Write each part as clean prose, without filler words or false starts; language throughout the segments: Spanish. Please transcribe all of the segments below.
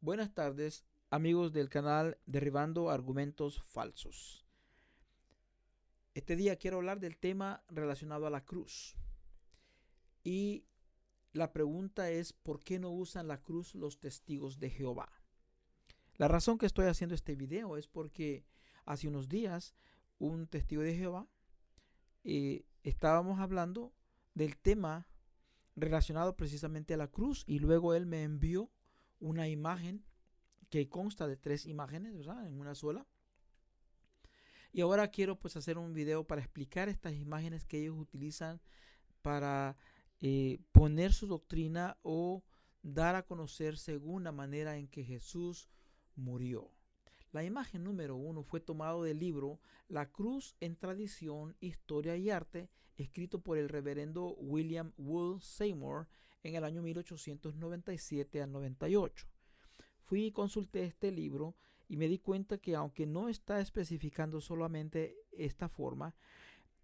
Buenas tardes, amigos del canal Derribando Argumentos Falsos. Este día quiero hablar del tema relacionado a la cruz. Y la pregunta es, ¿por qué no usan la cruz los testigos de Jehová? La razón que estoy haciendo este video es porque hace unos días un testigo de Jehová estábamos hablando del tema relacionado precisamente a la cruz y luego él me envió una imagen que consta de 3 imágenes, ¿verdad? En una sola. Y ahora quiero pues hacer un video para explicar estas imágenes que ellos utilizan para poner su doctrina o dar a conocer según la manera en que Jesús murió. La imagen número 1 fue tomado del libro La Cruz en Tradición, Historia y Arte, escrito por el reverendo William Wool Seymour en el año 1897 al 98. Fui y consulté este libro y me di cuenta que aunque no está especificando solamente esta forma,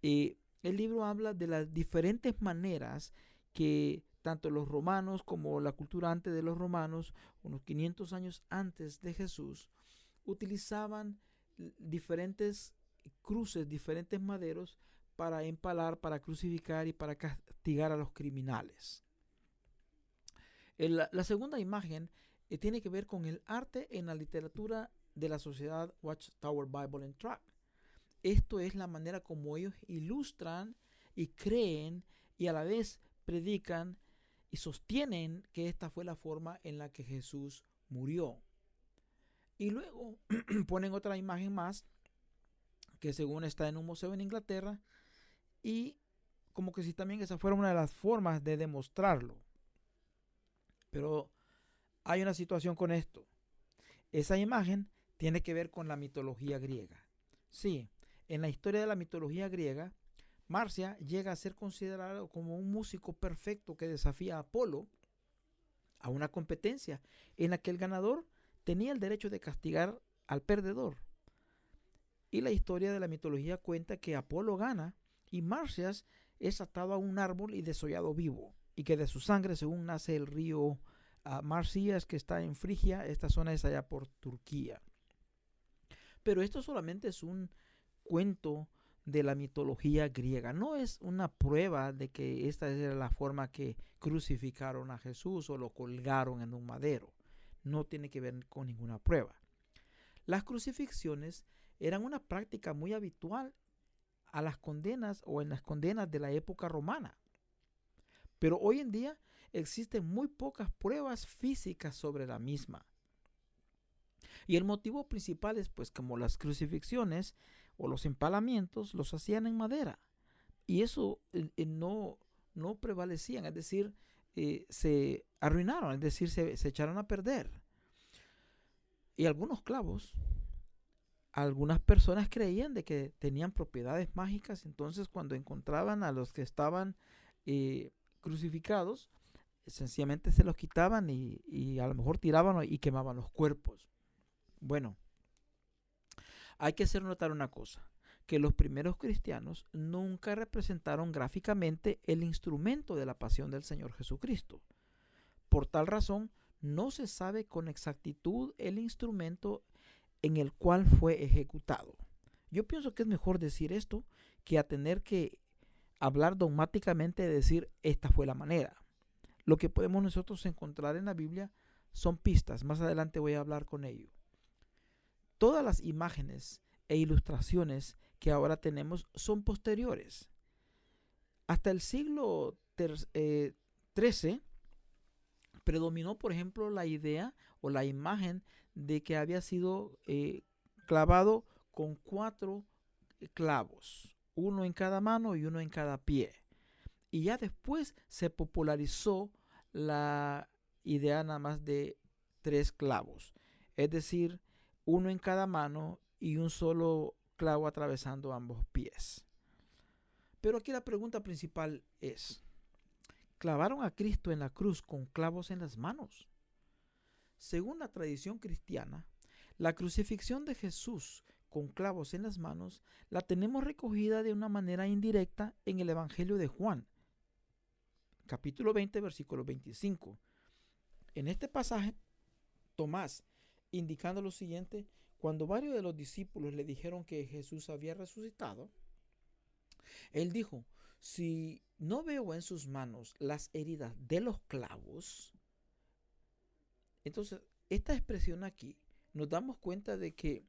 el libro habla de las diferentes maneras que tanto los romanos como la cultura antes de los romanos, unos 500 años antes de Jesús, utilizaban diferentes cruces, diferentes maderos para empalar, para crucificar y para castigar a los criminales. La segunda imagen tiene que ver con el arte en la literatura de la sociedad Watchtower Bible and Tract. Esto es la manera como ellos ilustran y creen y a la vez predican y sostienen que esta fue la forma en la que Jesús murió. Y luego ponen otra imagen más que según está en un museo en Inglaterra y como que si también esa fuera una de las formas de demostrarlo. Pero hay una situación con esto. Esa imagen tiene que ver con la mitología griega. Sí, en la historia de la mitología griega, Marcia llega a ser considerado como un músico perfecto que desafía a Apolo a una competencia en la que el ganador tenía el derecho de castigar al perdedor. Y la historia de la mitología cuenta que Apolo gana y Marcias es atado a un árbol y desollado vivo, y que de su sangre según nace el río Marsias, que está en Frigia. Esta zona es allá por Turquía. Pero esto solamente es un cuento de la mitología griega. No es una prueba de que esta era la forma que crucificaron a Jesús o lo colgaron en un madero. No tiene que ver con ninguna prueba. Las crucifixiones eran una práctica muy habitual a las condenas o en las condenas de la época romana. Pero hoy en día existen muy pocas pruebas físicas sobre la misma. Y el motivo principal es pues como las crucifixiones o los empalamientos los hacían en madera. Y eso no prevalecían, es decir, se arruinaron, es decir, se echaron a perder. Y algunos clavos, algunas personas creían de que tenían propiedades mágicas, entonces cuando encontraban a los que estaban crucificados, sencillamente se los quitaban y a lo mejor tiraban y quemaban los cuerpos. Bueno, hay que hacer notar una cosa, que los primeros cristianos nunca representaron gráficamente el instrumento de la pasión del Señor Jesucristo. Por tal razón, no se sabe con exactitud el instrumento en el cual fue ejecutado. Yo pienso que es mejor decir esto que a tener que hablar dogmáticamente de decir esta fue la manera. Lo que podemos nosotros encontrar en la Biblia son pistas. Más adelante voy a hablar con ello. Todas las imágenes e ilustraciones que ahora tenemos son posteriores. Hasta el siglo XIII predominó, por ejemplo, la idea o la imagen de que había sido clavado con 4 clavos, uno en cada mano y uno en cada pie. Y ya después se popularizó la idea nada más de 3 clavos, es decir, uno en cada mano y un solo clavo atravesando ambos pies. Pero aquí la pregunta principal es, ¿clavaron a Cristo en la cruz con clavos en las manos? Según la tradición cristiana, la crucifixión de Jesús con clavos en las manos la tenemos recogida de una manera indirecta en el Evangelio de Juan, capítulo 20, versículo 25. En este pasaje Tomás, indicando lo siguiente: cuando varios de los discípulos le dijeron que Jesús había resucitado, él dijo: si no veo en sus manos las heridas de los clavos. Entonces, esta expresión aquí nos damos cuenta de que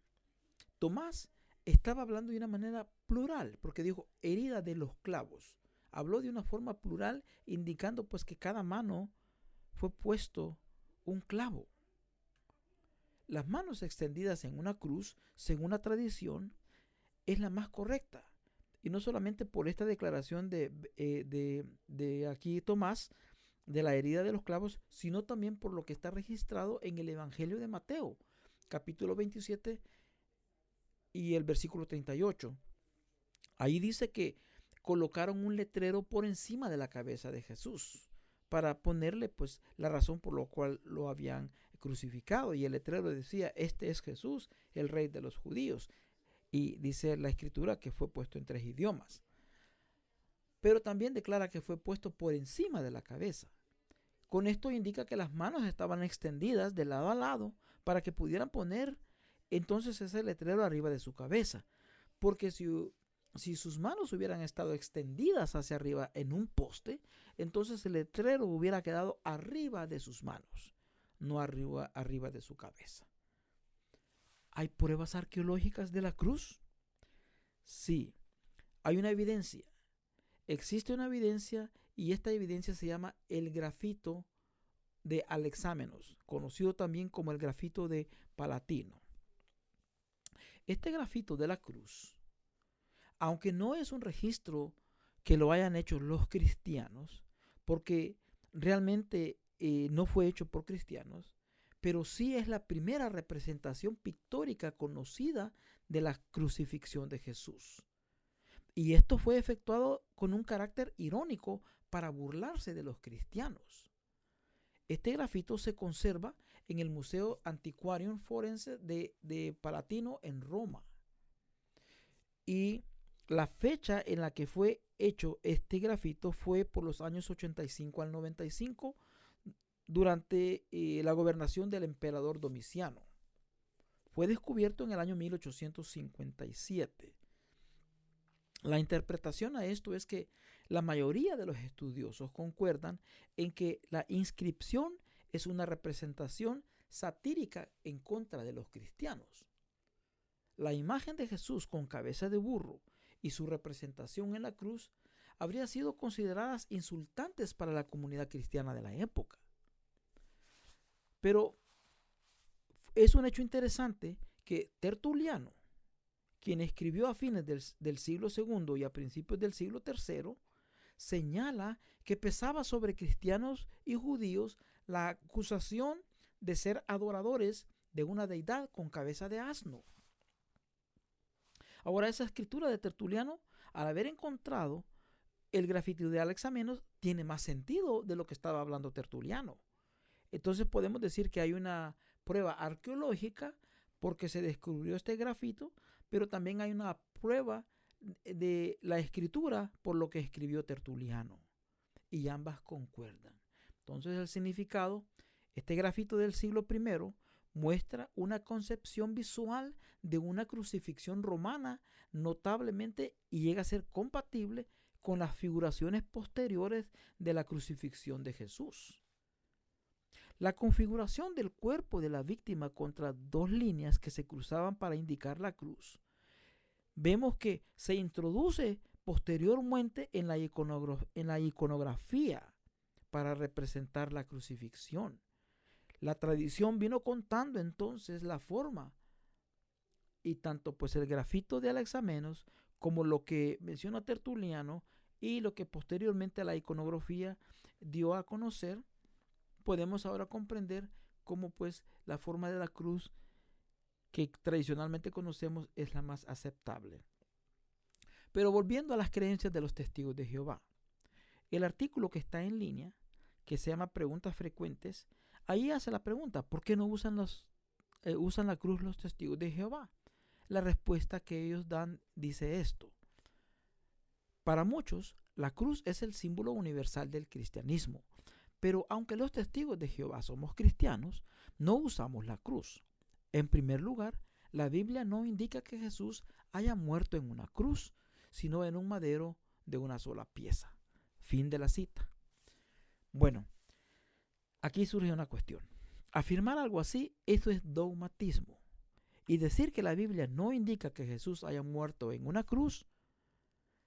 Tomás estaba hablando de una manera plural, porque dijo herida de los clavos. Habló de una forma plural, indicando pues que cada mano fue puesto un clavo. Las manos extendidas en una cruz, según la tradición, es la más correcta. Y no solamente por esta declaración de aquí Tomás, de la herida de los clavos, sino también por lo que está registrado en el Evangelio de Mateo, capítulo 27 y el versículo 38. Ahí dice que colocaron un letrero por encima de la cabeza de Jesús para ponerle pues la razón por la cual lo habían crucificado, y el letrero decía: este es Jesús, el rey de los judíos. Y dice la escritura que fue puesto en 3 idiomas. Pero también declara que fue puesto por encima de la cabeza. Con esto indica que las manos estaban extendidas de lado a lado para que pudieran poner entonces ese letrero arriba de su cabeza. Porque si sus manos hubieran estado extendidas hacia arriba en un poste, entonces el letrero hubiera quedado arriba de sus manos, no arriba de su cabeza. ¿Hay pruebas arqueológicas de la cruz? Sí, hay una evidencia. Existe una evidencia, y esta evidencia se llama el grafito de Alexámenos, conocido también como el grafito de Palatino. Este grafito de la cruz, aunque no es un registro que lo hayan hecho los cristianos, porque realmente no fue hecho por cristianos, pero sí es la primera representación pictórica conocida de la crucifixión de Jesús. Y esto fue efectuado con un carácter irónico para burlarse de los cristianos. Este grafito se conserva en el Museo Antiquarium Forense de Palatino en Roma. Y la fecha en la que fue hecho este grafito fue por los años 85 al 95, durante la gobernación del emperador Domiciano. Fue descubierto en el año 1857. La interpretación a esto es que la mayoría de los estudiosos concuerdan en que la inscripción es una representación satírica en contra de los cristianos. La imagen de Jesús con cabeza de burro y su representación en la cruz habrían sido consideradas insultantes para la comunidad cristiana de la época. Pero es un hecho interesante que Tertuliano, quien escribió a fines del siglo II y a principios del siglo III, señala que pesaba sobre cristianos y judíos la acusación de ser adoradores de una deidad con cabeza de asno. Ahora, esa escritura de Tertuliano, al haber encontrado el grafito de Alexamenos, tiene más sentido de lo que estaba hablando Tertuliano. Entonces podemos decir que hay una prueba arqueológica porque se descubrió este grafito, pero también hay una prueba de la escritura por lo que escribió Tertuliano, y ambas concuerdan. Entonces el significado: este grafito del siglo I muestra una concepción visual de una crucifixión romana notablemente, y llega a ser compatible con las figuraciones posteriores de la crucifixión de Jesús. La configuración del cuerpo de la víctima contra 2 líneas que se cruzaban para indicar la cruz, vemos que se introduce posteriormente en la iconografía para representar la crucifixión. La tradición vino contando entonces la forma, y tanto pues el grafito de Alexamenos como lo que menciona Tertuliano y lo que posteriormente la iconografía dio a conocer, podemos ahora comprender cómo pues la forma de la cruz que tradicionalmente conocemos es la más aceptable. Pero volviendo a las creencias de los testigos de Jehová, el artículo que está en línea, que se llama Preguntas Frecuentes, ahí hace la pregunta: ¿por qué no usan la cruz los testigos de Jehová? La respuesta que ellos dan dice esto: para muchos, la cruz es el símbolo universal del cristianismo, Pero aunque los testigos de Jehová somos cristianos, no usamos la cruz. En primer lugar, la Biblia no indica que Jesús haya muerto en una cruz, sino en un madero de una sola pieza. Fin de la cita. Bueno, aquí surge una cuestión. Afirmar algo así, eso es dogmatismo. Y decir que la Biblia no indica que Jesús haya muerto en una cruz,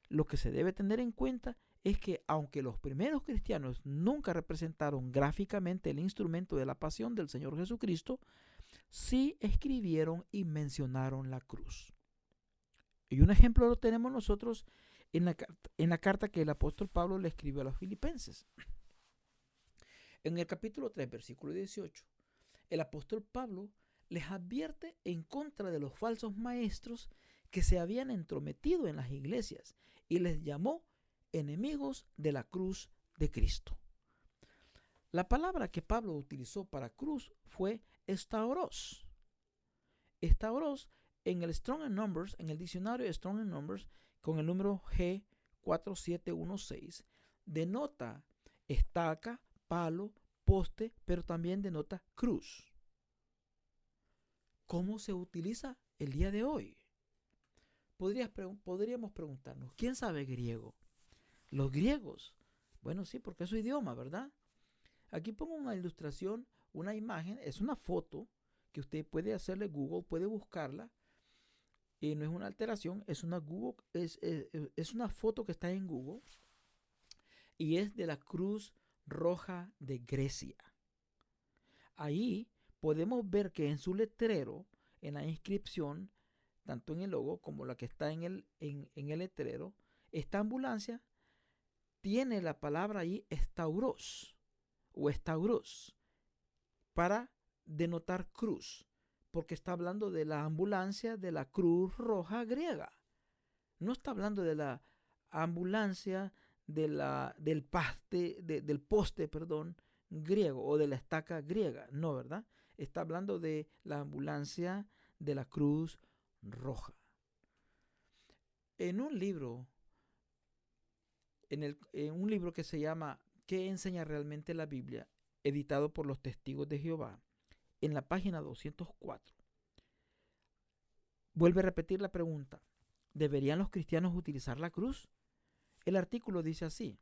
lo que se debe tener en cuenta es que aunque los primeros cristianos nunca representaron gráficamente el instrumento de la pasión del Señor Jesucristo, sí escribieron y mencionaron la cruz. Y un ejemplo lo tenemos nosotros en la carta que el apóstol Pablo le escribió a los filipenses. En el capítulo 3, versículo 18, el apóstol Pablo les advierte en contra de los falsos maestros que se habían entrometido en las iglesias y les llamó enemigos de la cruz de Cristo. La palabra que Pablo utilizó para cruz fue estauros. Estauros en el Strong and Numbers, en el diccionario de Strong and Numbers, con el número G4716, denota estaca, palo, poste, pero también denota cruz. ¿Cómo se utiliza el día de hoy? Podríamos preguntarnos, ¿quién sabe griego? Los griegos. Bueno, sí, porque es su idioma, ¿verdad? Aquí pongo una ilustración, una imagen, es una foto que usted puede hacerle Google, puede buscarla. Y no es una alteración, es una foto que está en Google y es de la Cruz Roja de Grecia. Ahí podemos ver que en su letrero, en la inscripción, tanto en el logo como la que está en el letrero, esta ambulancia tiene la palabra ahí estauros o estauros para denotar cruz, porque está hablando de la ambulancia de la Cruz Roja griega. No está hablando de la ambulancia del poste griego o de la estaca griega. No, ¿verdad? Está hablando de la ambulancia de la Cruz Roja. En un libro que se llama ¿Qué enseña realmente la Biblia?, editado por los Testigos de Jehová, en la página 204, vuelve a repetir la pregunta: ¿deberían los cristianos utilizar la cruz? El artículo dice así: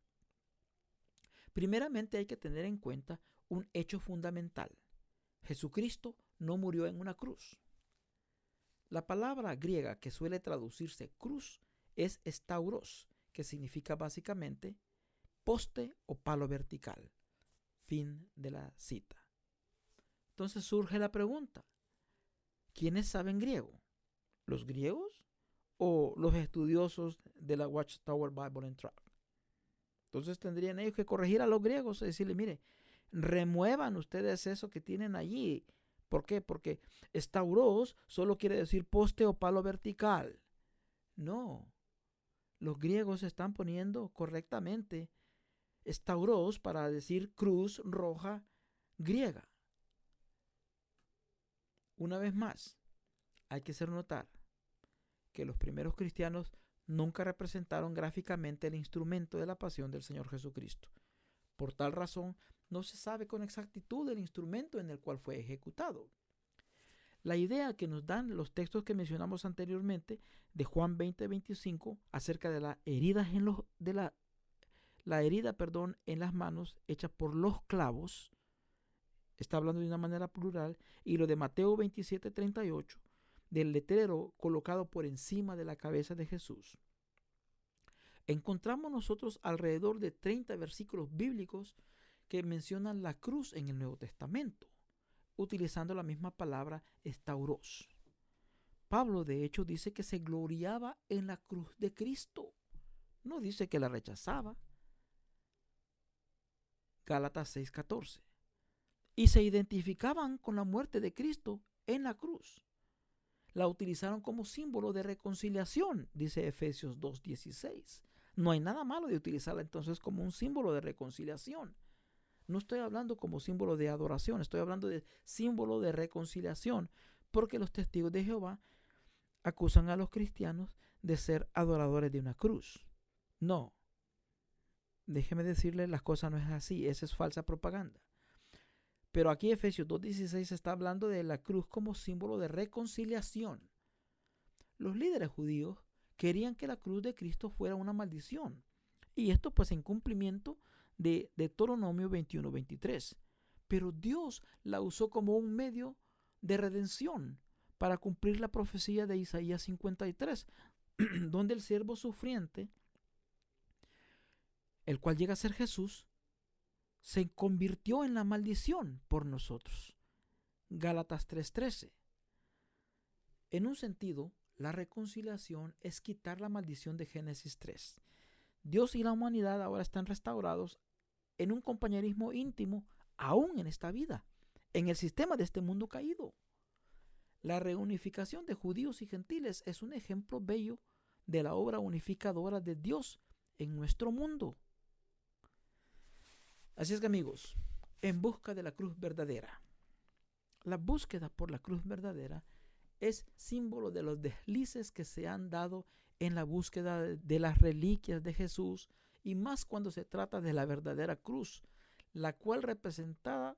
primeramente hay que tener en cuenta un hecho fundamental. Jesucristo no murió en una cruz. La palabra griega que suele traducirse cruz es estauros, que significa básicamente poste o palo vertical. Fin de la cita. Entonces surge la pregunta: ¿quiénes saben griego? ¿Los griegos o los estudiosos de la Watchtower Bible and Tract? Entonces tendrían ellos que corregir a los griegos y decirle: mire, remuevan ustedes eso que tienen allí. ¿Por qué? Porque estauros solo quiere decir poste o palo vertical. No, los griegos están poniendo correctamente estauros para decir cruz roja griega. Una vez más, hay que hacer notar que los primeros cristianos nunca representaron gráficamente el instrumento de la pasión del Señor Jesucristo. Por tal razón, no se sabe con exactitud el instrumento en el cual fue ejecutado. La idea que nos dan los textos que mencionamos anteriormente de Juan 20:25 acerca de las heridas en las manos hechas por los clavos, está hablando de una manera plural, y lo de Mateo 27:38 del letrero colocado por encima de la cabeza de Jesús. Encontramos nosotros alrededor de 30 versículos bíblicos que mencionan la cruz en el Nuevo Testamento, utilizando la misma palabra estauros. Pablo de hecho dice que se gloriaba en la cruz de Cristo, no dice que la rechazaba. Gálatas 6:14. Y se identificaban con la muerte de Cristo en la cruz. La utilizaron como símbolo de reconciliación, dice Efesios 2:16. No hay nada malo de utilizarla entonces como un símbolo de reconciliación. No estoy hablando como símbolo de adoración, estoy hablando de símbolo de reconciliación, porque los testigos de Jehová acusan a los cristianos de ser adoradores de una cruz. No déjeme decirle, las cosas no es así. Esa es falsa propaganda. Pero aquí Efesios 2:16 está hablando de la cruz como símbolo de reconciliación. Los líderes judíos querían que la cruz de Cristo fuera una maldición. Y esto pues en cumplimiento de Deuteronomio 21:23. Pero Dios la usó como un medio de redención para cumplir la profecía de Isaías 53, donde el siervo sufriente, el cual llega a ser Jesús, se convirtió en la maldición por nosotros. Gálatas 3:13. En un sentido, la reconciliación es quitar la maldición de Génesis 3. Dios y la humanidad ahora están restaurados en un compañerismo íntimo aún en esta vida, en el sistema de este mundo caído. La reunificación de judíos y gentiles es un ejemplo bello de la obra unificadora de Dios en nuestro mundo. Así es que, amigos, en busca de la cruz verdadera. La búsqueda por la cruz verdadera es símbolo de los deslices que se han dado en la búsqueda de las reliquias de Jesús, y más cuando se trata de la verdadera cruz, la cual representa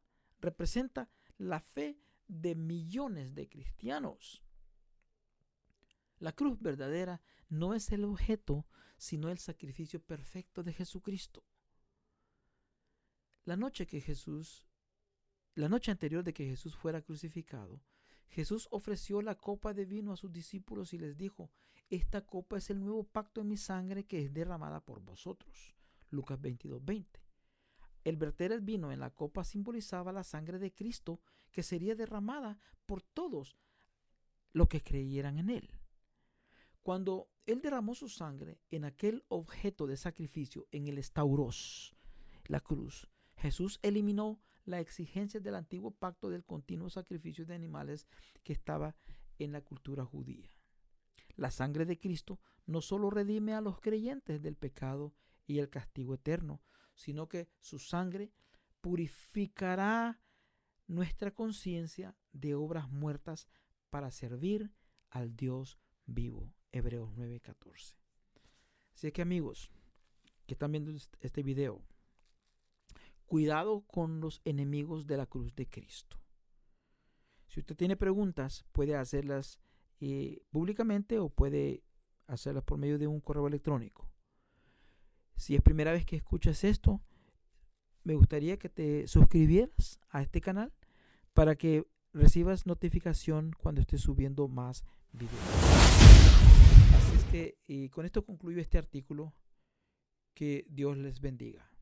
la fe de millones de cristianos. La cruz verdadera no es el objeto, sino el sacrificio perfecto de Jesucristo. La noche anterior de que Jesús fuera crucificado, Jesús ofreció la copa de vino a sus discípulos y les dijo: esta copa es el nuevo pacto en mi sangre que es derramada por vosotros. Lucas 22:20. El verter el vino en la copa simbolizaba la sangre de Cristo que sería derramada por todos los que creyeran en Él. Cuando Él derramó su sangre en aquel objeto de sacrificio, en el estauros, la cruz, Jesús eliminó la exigencia del antiguo pacto del continuo sacrificio de animales que estaba en la cultura judía. La sangre de Cristo no solo redime a los creyentes del pecado y el castigo eterno, sino que su sangre purificará nuestra conciencia de obras muertas para servir al Dios vivo. Hebreos 9:14. Así que, amigos que están viendo este video, cuidado con los enemigos de la cruz de Cristo. Si usted tiene preguntas, puede hacerlas públicamente o puede hacerlas por medio de un correo electrónico. Si es primera vez que escuchas esto, me gustaría que te suscribieras a este canal para que recibas notificación cuando esté subiendo más videos. Así es que con esto concluyo este artículo. Que Dios les bendiga.